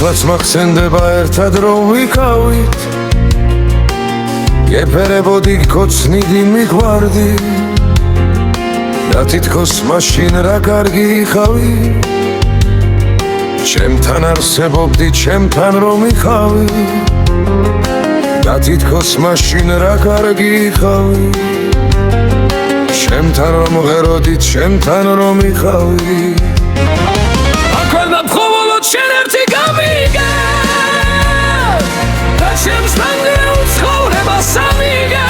სულაც მახსენდება ერთად რომ ვიკავით გეფერებოდი გქოცნიდი მიყვარდი და თითქოს მაშინ რა კარგი იყავი ჩემთან არსებობდი ჩემთან რომ იყავი და თითქოს მაშინ რა კარგი იყავი ჩემთან რომ ღეროდი ჩემთან რომ იყავი შენ ერთი გამიგე და ჩემს თანგრეულ ცხოვრებას ამიგე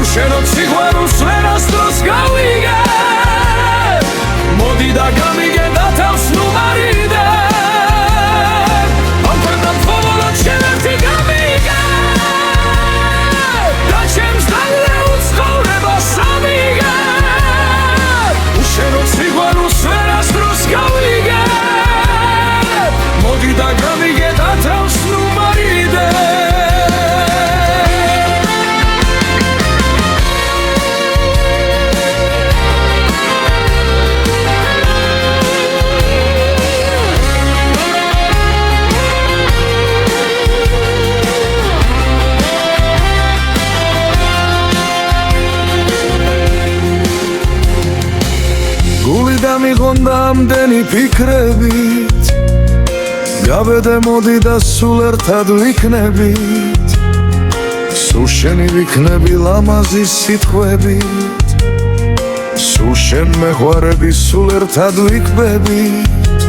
უშენოდ სიყვარულს ვერასდროს გავიგე მოდი და გამიგე და თავს ნუ მარიდე ამქვეყნად ხოლოდ შენ ერთი გამიგე და ჩემს თანგრეულ ცხოვრებას ამიგე უშენოდ სიყვარულს ვერასდროს გავიგე და გამიგე და თავს ნუ მარიდე გული დამიღონდა ამდენი ფიქრებით გავედე მოდი და სულ ერთად ვიქნებით სულ შენი ვიქნები ლამაზი სიტყვებით სულ შენ მეღვარები სულ ერთად ვიკვებით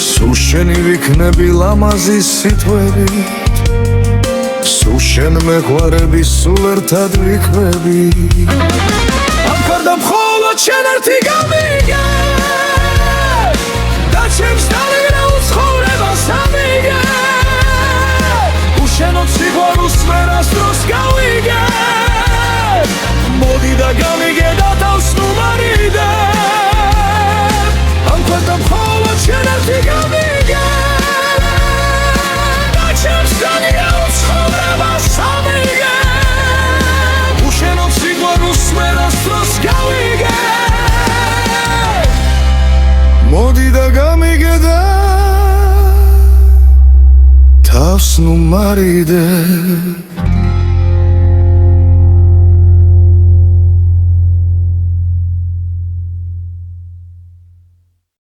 სულ შენი ვიქნები ლამაზი სიტყვებით სულ შენ მეღვარები სულ ერთად ვიკვებით ამქარდა მხოლოდ შენ ერთი გამიგე და ჩემს თანგრეულ ცხოვრებას ამიგე უშენოდ სიყვარულს ვერასდროს გავიგე მოდი და გამიგე და თავს ნუ მარიდე ამქვეყნად მხოლოდ შენ ერთი გამიგე და ჩემს თანგრეულ ცხოვრებას ამიგე უშენოდ სიყვარულს ვერასდროს გავიგე მოდი და გამიგე და თავს ნუ მარიდე